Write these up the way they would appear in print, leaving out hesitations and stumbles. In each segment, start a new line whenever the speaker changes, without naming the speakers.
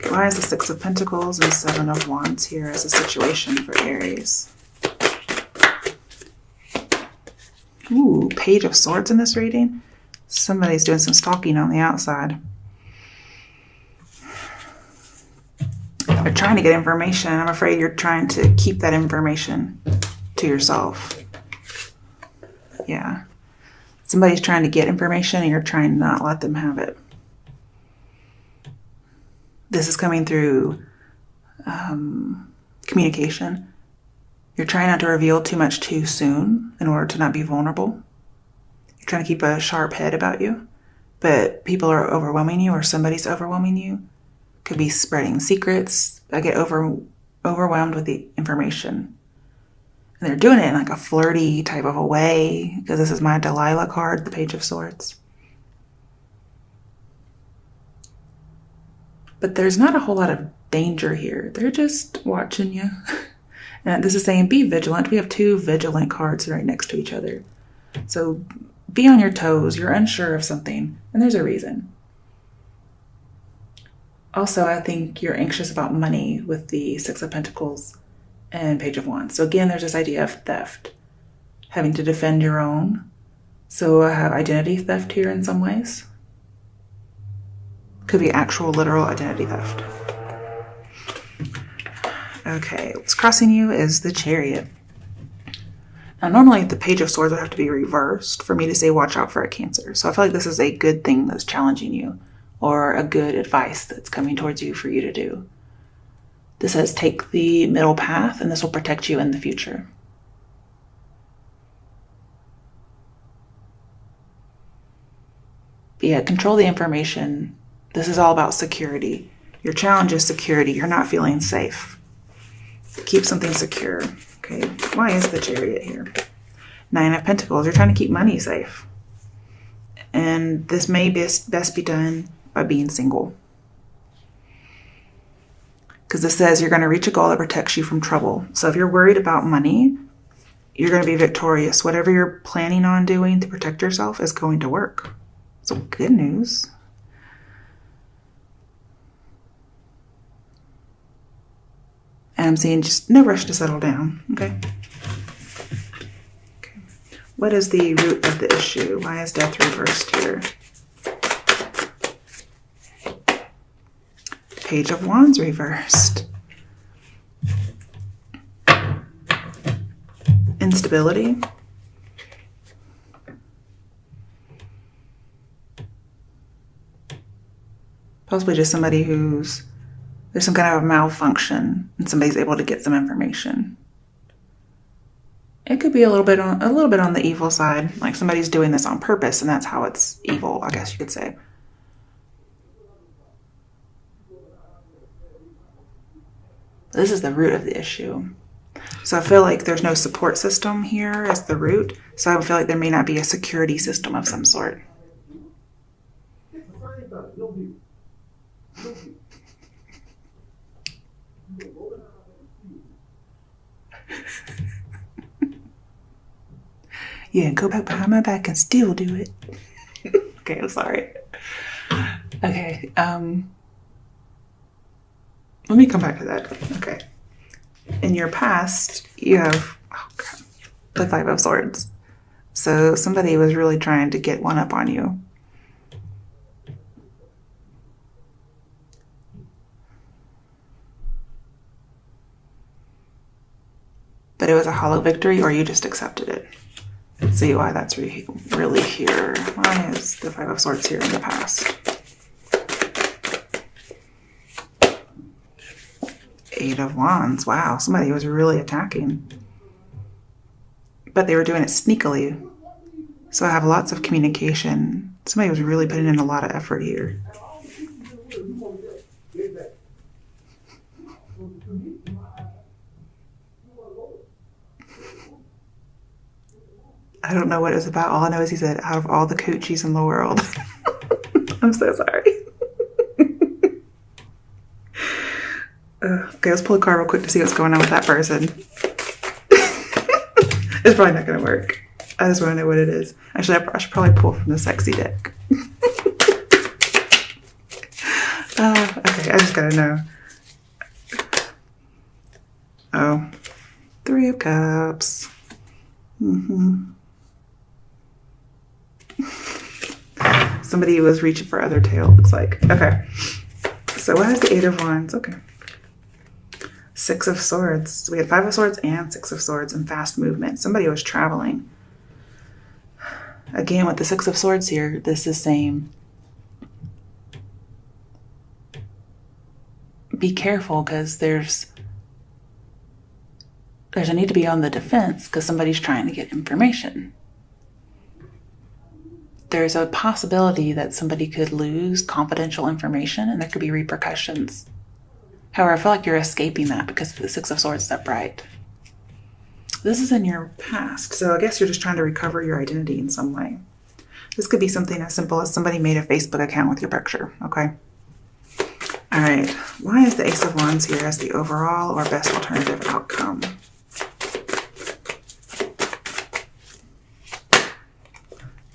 Why is the Six of Pentacles and Seven of Wands here as a situation for Aries? Ooh, Page of Swords in this reading. Somebody's doing some stalking on the outside. They're trying to get information. I'm afraid you're trying to keep that information to yourself. Yeah. Somebody's trying to get information and you're trying to not let them have it. This is coming through communication. You're trying not to reveal too much too soon in order to not be vulnerable. You're trying to keep a sharp head about you, but people are overwhelming you or somebody's overwhelming you. Could be spreading secrets. I get overwhelmed with the information. And they're doing it in like a flirty type of a way, because this is my Delilah card, the Page of Swords. But there's not a whole lot of danger here. They're just watching you. And this is saying be vigilant. We have two vigilant cards right next to each other. So be on your toes. You're unsure of something, and there's a reason. Also, I think you're anxious about money with the Six of Pentacles and Page of Wands. So again, there's this idea of theft, having to defend your own. So I have identity theft here in some ways. Could be actual, literal identity theft. Okay, what's crossing you is the Chariot. Now, normally the Page of Swords would have to be reversed for me to say watch out for a Cancer. So I feel like this is a good thing that's challenging you, or a good advice that's coming towards you for you to do. This says take the middle path, and this will protect you in the future. But yeah, control the information. This is all about security. Your challenge is security. You're not feeling safe. Keep something secure. Okay, why is the Chariot here? Nine of Pentacles. You're trying to keep money safe. And this may best be done by being single. Because this says you're going to reach a goal that protects you from trouble. So if you're worried about money, you're going to be victorious. Whatever you're planning on doing to protect yourself is going to work. So good news. And I'm seeing just no rush to settle down. Okay. What is the root of the issue? Why is death reversed here? Page of Wands reversed. Instability. Possibly just somebody there's some kind of a malfunction and somebody's able to get some information. It could be a little bit on the evil side, like somebody's doing this on purpose and that's how it's evil, I guess you could say. This is the root of the issue. So I feel like there's no support system here as the root. So I feel like there may not be a security system of some sort. Yeah, go back behind my back and still do it. Okay, I'm sorry. Okay, let me come back to that. Okay. In your past, you have the Five of Swords. So somebody was really trying to get one up on you. But it was a hollow victory, or you just accepted it. Let's see why that's really here. Why is the Five of Swords here in the past? Eight of Wands. Wow, somebody was really attacking. But they were doing it sneakily. So I have lots of communication. Somebody was really putting in a lot of effort here. I don't know what it was about. All I know is he said, out of all the coochies in the world. I'm so sorry. Okay, let's pull a card real quick to see what's going on with that person. It's probably not going to work. I just want to know what it is. Actually, I should probably pull from the sexy deck. Okay, I just gotta know. Oh, Three of Cups. Somebody was reaching for other tail, looks like. Okay. So what has the Eight of Wands? Okay. Six of Swords. We had Five of Swords and Six of Swords and fast movement. Somebody was traveling. Again, with the Six of Swords here, this is saying be careful because there's a need to be on the defense because somebody's trying to get information. There's a possibility that somebody could lose confidential information and there could be repercussions. However, I feel like you're escaping that because the Six of Swords is upright. This is in your past, so I guess you're just trying to recover your identity in some way. This could be something as simple as somebody made a Facebook account with your picture, okay? All right, why is the Ace of Wands here as the overall or best alternative outcome?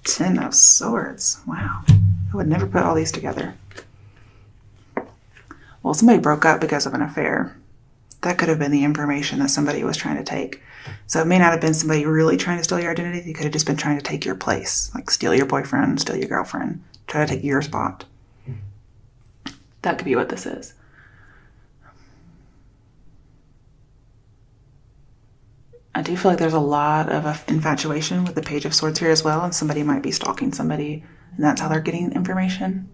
Ten of Swords, wow. I would never put all these together. Well, somebody broke up because of an affair. That could have been the information that somebody was trying to take. So it may not have been somebody really trying to steal your identity. They could have just been trying to take your place, like steal your boyfriend, steal your girlfriend, try to take your spot. That could be what this is. I do feel like there's a lot of infatuation with the Page of Swords here as well, and somebody might be stalking somebody, and that's how they're getting information.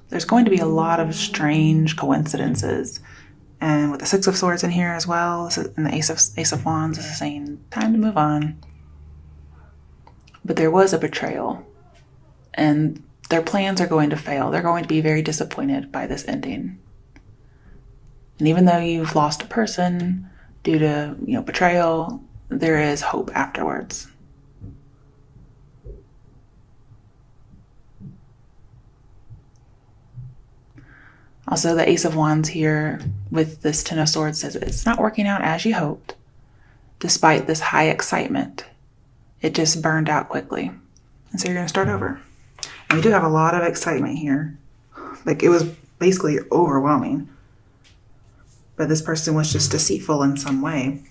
There's going to be a lot of strange coincidences. And with the Six of Swords in here as well, and the Ace of Wands, this is saying time to move on. But there was a betrayal, and their plans are going to fail. They're going to be very disappointed by this ending. And even though you've lost a person due to, betrayal, there is hope afterwards. Also, the Ace of Wands here with this Ten of Swords says it's not working out as you hoped. Despite this high excitement, it just burned out quickly. And so you're going to start over. And we do have a lot of excitement here. Like, it was basically overwhelming. But this person was just deceitful in some way.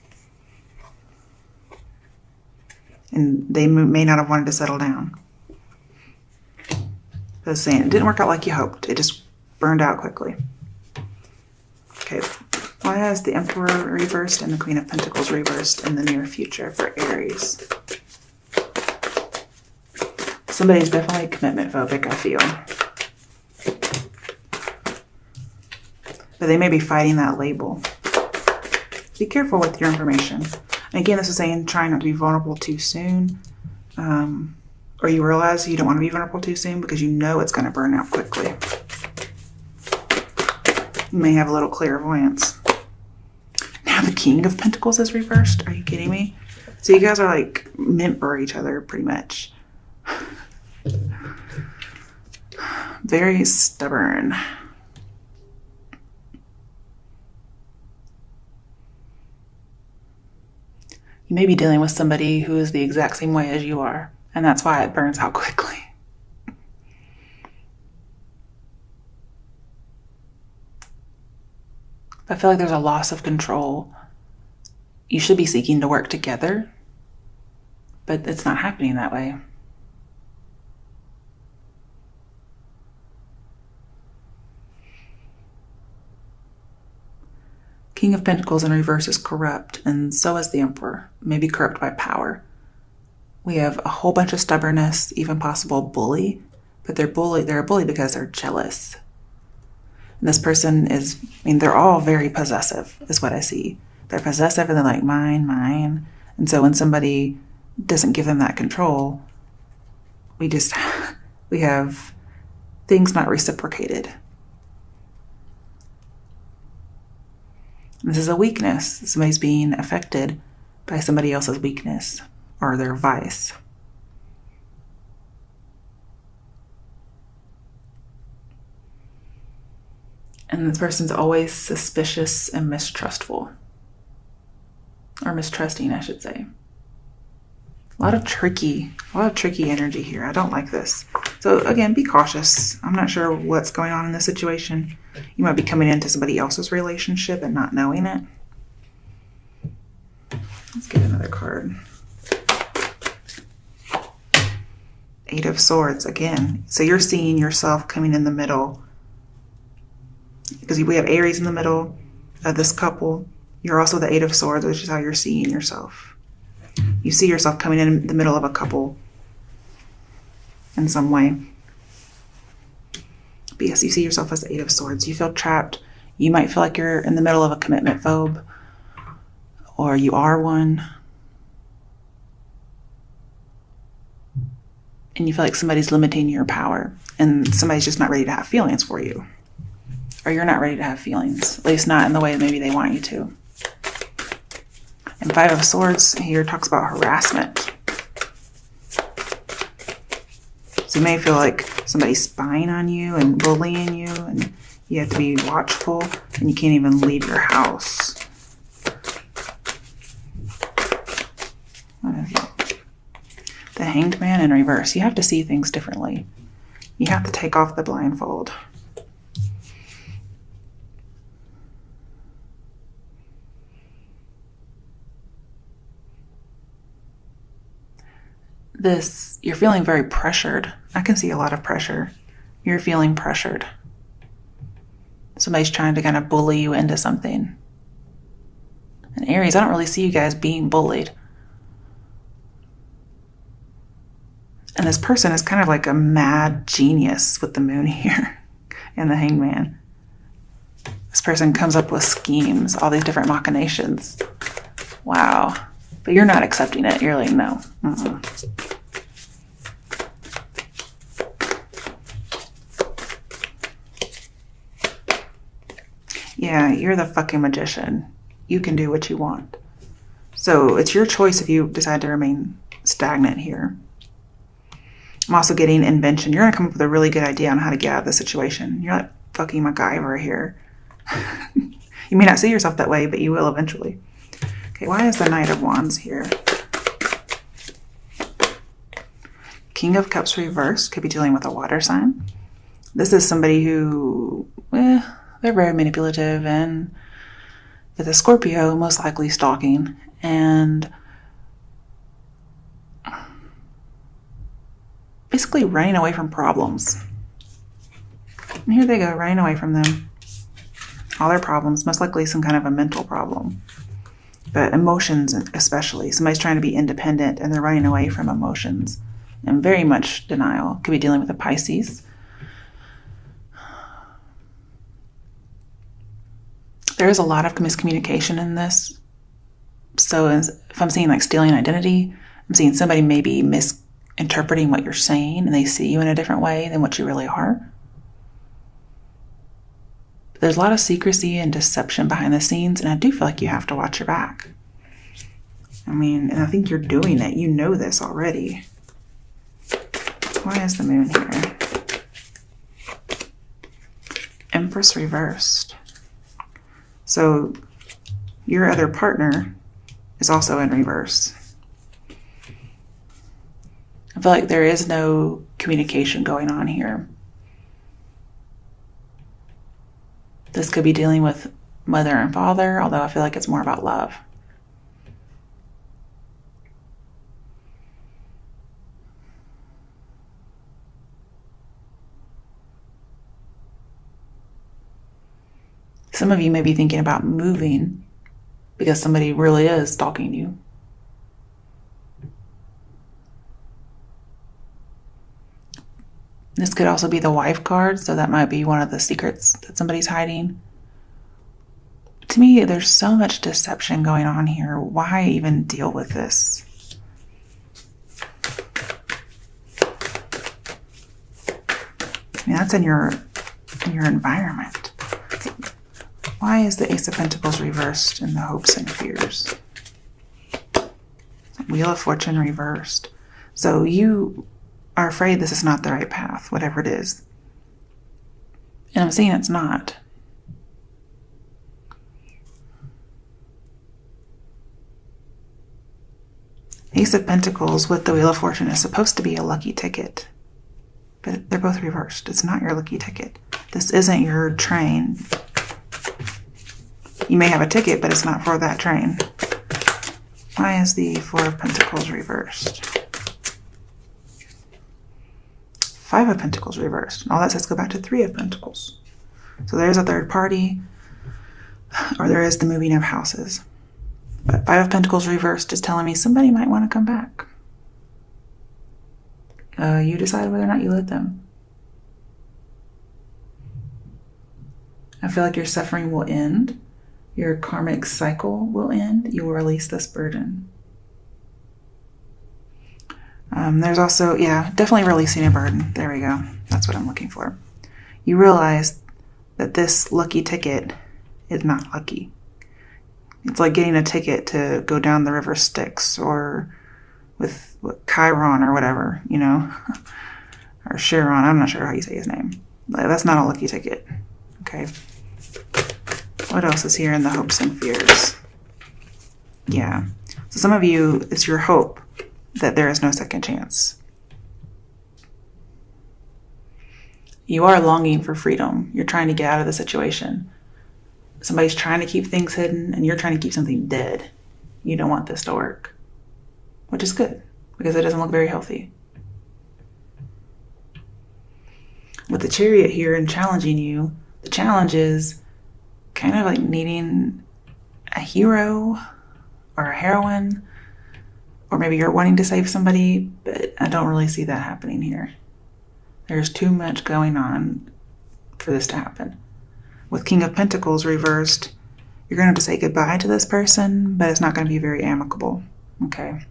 And they may not have wanted to settle down. But it's saying it didn't work out like you hoped. It just burned out quickly. Okay, why has the Emperor reversed and the Queen of Pentacles reversed in the near future for Aries? Somebody's definitely commitment phobic, I feel. But they may be fighting that label. Be careful with your information. And again, this is saying try not to be vulnerable too soon. Or you realize you don't want to be vulnerable too soon because you know it's going to burn out quickly. You may have a little clairvoyance. Now the King of Pentacles is reversed. Are you kidding me? So you guys are like meant for each other pretty much. Very stubborn. You may be dealing with somebody who is the exact same way as you are, and that's why it burns out quickly. I feel like there's a loss of control. You should be seeking to work together, but it's not happening that way. King of Pentacles in reverse is corrupt, and so is the Emperor, maybe corrupt by power. We have a whole bunch of stubbornness, even possible bully, but they're a bully because they're jealous. And this person is, they're all very possessive, is what I see. They're possessive and they're like, mine, mine. And so when somebody doesn't give them that control, we have things not reciprocated. This is a weakness. Somebody's being affected by somebody else's weakness or their vice. And this person's always suspicious and mistrustful. Or mistrusting, I should say. A lot of tricky energy here. I don't like this. It's So again, be cautious. I'm not sure what's going on in this situation. You might be coming into somebody else's relationship and not knowing it. Let's get another card. 8 of Swords again. So you're seeing yourself coming in the middle. Because we have Aries in the middle of this couple. You're also the 8 of Swords, which is how you're seeing yourself. You see yourself coming in the middle of a couple in some way. But yes, you see yourself as the 8 of Swords. You feel trapped. You might feel like you're in the middle of a commitment phobe, or you are one. And you feel like somebody's limiting your power, and somebody's just not ready to have feelings for you. Or you're not ready to have feelings, at least not in the way that maybe they want you to. And 5 of Swords here talks about harassment. So you may feel like somebody's spying on you and bullying you, and you have to be watchful, and you can't even leave your house. What is it? The Hanged Man in reverse. You have to see things differently. You have to take off the blindfold. You're feeling very pressured. I can see a lot of pressure. You're feeling pressured. Somebody's trying to kind of bully you into something. And Aries, I don't really see you guys being bullied. And this person is kind of like a mad genius with the moon here and the Hanged Man. This person comes up with schemes, all these different machinations. Wow. But you're not accepting it. You're like, no. Yeah, you're the fucking magician. You can do what you want. So it's your choice if you decide to remain stagnant here. I'm also getting invention. You're going to come up with a really good idea on how to get out of the situation. You're like fucking MacGyver here. You may not see yourself that way, but you will eventually. Okay, why is the Knight of Wands here? King of Cups reversed. Could be dealing with a water sign. This is somebody who, they're very manipulative, and with a Scorpio, most likely stalking, and basically running away from problems. And here they go, running away from them. All their problems, most likely some kind of a mental problem. But emotions especially. Somebody's trying to be independent and they're running away from emotions. And very much denial. Could be dealing with a Pisces. There is a lot of miscommunication in this. So if I'm seeing like stealing identity, I'm seeing somebody maybe misinterpreting what you're saying and they see you in a different way than what you really are. But there's a lot of secrecy and deception behind the scenes, and I do feel like you have to watch your back. I mean, and I think you're doing it. You know this already. Why is the moon here? Empress reversed. So your other partner is also in reverse. I feel like there is no communication going on here. This could be dealing with mother and father, although I feel like it's more about love. Some of you may be thinking about moving because somebody really is stalking you. This could also be the wife card, so that might be one of the secrets that somebody's hiding. To me, there's so much deception going on here. Why even deal with this? I mean, that's in your environment. Why is the Ace of Pentacles reversed in the hopes and fears? Wheel of Fortune reversed. So you are afraid this is not the right path, whatever it is. And I'm seeing it's not. Ace of Pentacles with the Wheel of Fortune is supposed to be a lucky ticket. but they're both reversed. It's not your lucky ticket. This isn't your train. You may have a ticket, but it's not for that train. Why is the Four of Pentacles reversed? Five of Pentacles reversed. And all that says go back to Three of Pentacles. So there's a third party, or there is the moving of houses. But Five of Pentacles reversed is telling me somebody might want to come back. You decide whether or not you let them. I feel like your suffering will end. Your karmic cycle will end. You will release this burden. There's also, yeah, definitely releasing a burden. There we go. That's what I'm looking for. You realize that this lucky ticket is not lucky. It's like getting a ticket to go down the river Styx or with Chiron or whatever, you know, or Chiron. I'm not sure how you say his name. That's not a lucky ticket. Okay. What else is here in the hopes and fears? Yeah. So some of you, it's your hope that there is no second chance. You are longing for freedom. You're trying to get out of the situation. Somebody's trying to keep things hidden and you're trying to keep something dead. You don't want this to work, which is good because it doesn't look very healthy. With the Chariot here and challenging you, the challenge is kind of like needing a hero or a heroine, or maybe you're wanting to save somebody, but I don't really see that happening here. There's too much going on for this to happen. With King of Pentacles reversed, you're going to have to say goodbye to this person, but it's not going to be very amicable. Okay.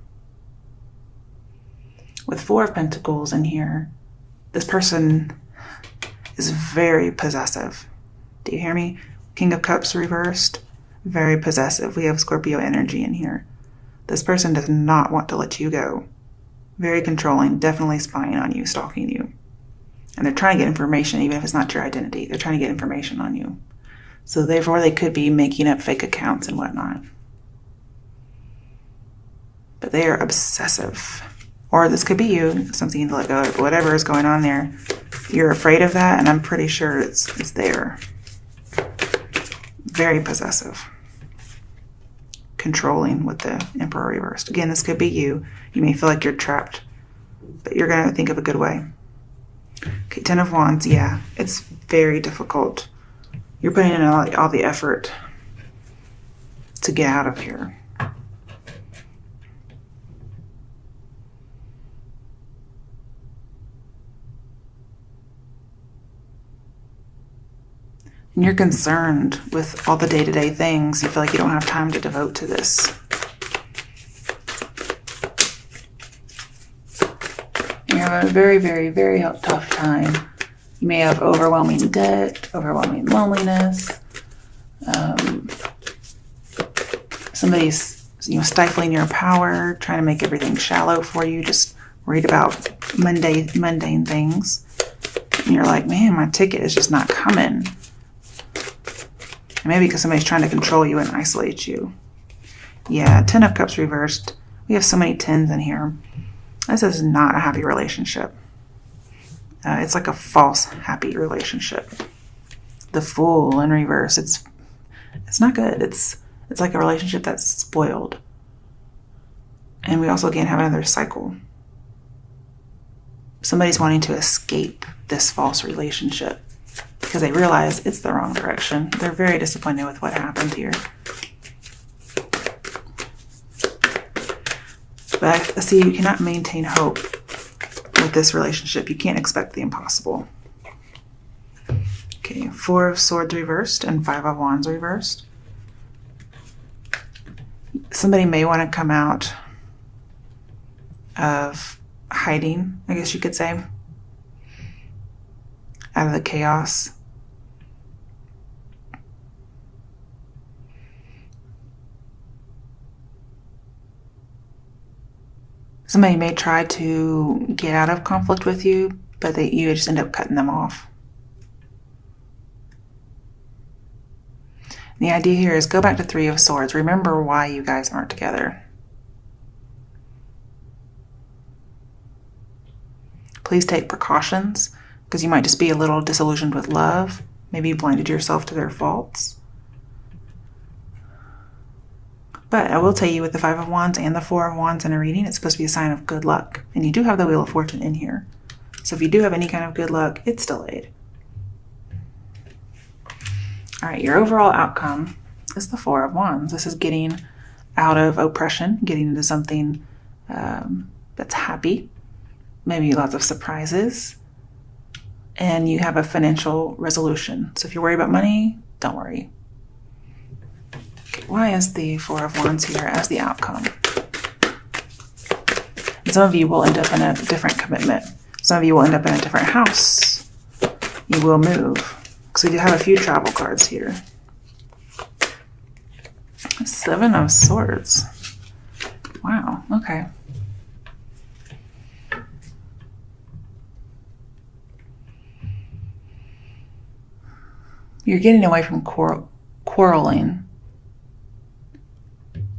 With Four of Pentacles in here, this person is very possessive. Do you hear me? King of Cups reversed, very possessive. We have Scorpio energy in here. This person does not want to let you go. Very controlling, definitely spying on you, stalking you. And they're trying to get information, even if it's not your identity. They're trying to get information on you. So therefore, they could be making up fake accounts and whatnot. But they are obsessive. Or this could be you, something to let go of. Whatever is going on there, you're afraid of that, and I'm pretty sure it's there. Very possessive. Controlling with the Emperor reversed. Again, this could be you. You may feel like you're trapped, but you're going to think of a good way. Okay, Ten of Wands, yeah, it's very difficult. You're putting in all the effort to get out of here. And you're concerned with all the day-to-day things. You feel like you don't have time to devote to this. You're having a very, very, very tough time. You may have overwhelming debt, overwhelming loneliness. Somebody's stifling your power, trying to make everything shallow for you. Just worried about mundane things. And you're like, man, my ticket is just not coming. And maybe because somebody's trying to control you and isolate you. Yeah, Ten of Cups reversed. We have so many tens in here. This is not a happy relationship. It's like a false happy relationship. The Fool in reverse. It's not good. It's like a relationship that's spoiled. And we also again have another cycle. Somebody's wanting to escape this false relationship because they realize it's the wrong direction. They're very disappointed with what happened here. But I see you cannot maintain hope with this relationship. You can't expect the impossible. Okay, Four of Swords reversed and Five of Wands reversed. Somebody may want to come out of hiding, I guess you could say, out of the chaos. Somebody may try to get out of conflict with you, but you just end up cutting them off. The idea here is go back to Three of Swords. Remember why you guys aren't together. Please take precautions because you might just be a little disillusioned with love. Maybe you blinded yourself to their faults. But I will tell you with the Five of Wands and the Four of Wands in a reading, it's supposed to be a sign of good luck. And you do have the Wheel of Fortune in here. So if you do have any kind of good luck, it's delayed. All right, your overall outcome is the Four of Wands. This is getting out of oppression, getting into something that's happy, maybe lots of surprises, and you have a financial resolution. So if you're worried about money, don't worry. Okay, why is the Four of Wands here as the outcome? And some of you will end up in a different commitment. Some of you will end up in a different house. You will move. So we do have a few travel cards here. Seven of Swords. Wow, okay. You're getting away from quarreling.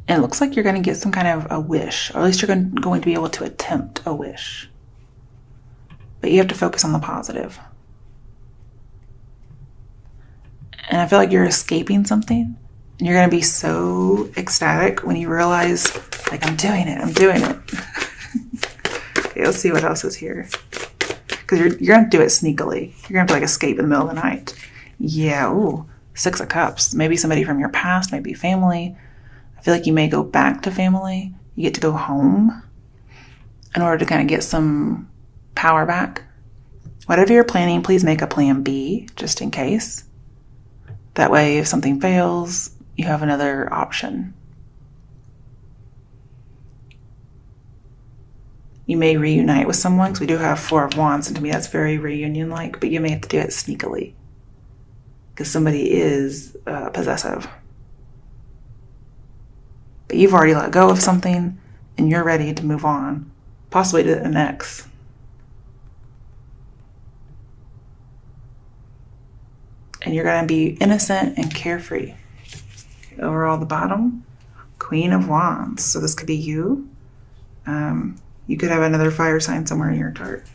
And it looks like you're going to get some kind of a wish, or at least you're going to be able to attempt a wish. But you have to focus on the positive. And I feel like you're escaping something. And you're going to be so ecstatic when you realize, like, I'm doing it. Okay, let's see what else is here. Because you're going to do it sneakily. You're going to like escape in the middle of the night. Yeah, ooh, Six of Cups. Maybe somebody from your past, maybe family. I feel like you may go back to family. You get to go home in order to kind of get some power back. Whatever you're planning, please make a plan B, just in case. That way, if something fails, you have another option. You may reunite with someone, because we do have Four of Wands, and to me that's very reunion-like, but you may have to do it sneakily, because somebody is possessive. But you've already let go of something, and you're ready to move on, possibly to the next. And you're going to be innocent and carefree. Okay, overall, the bottom, Queen of Wands. So this could be you. You could have another fire sign somewhere in your chart.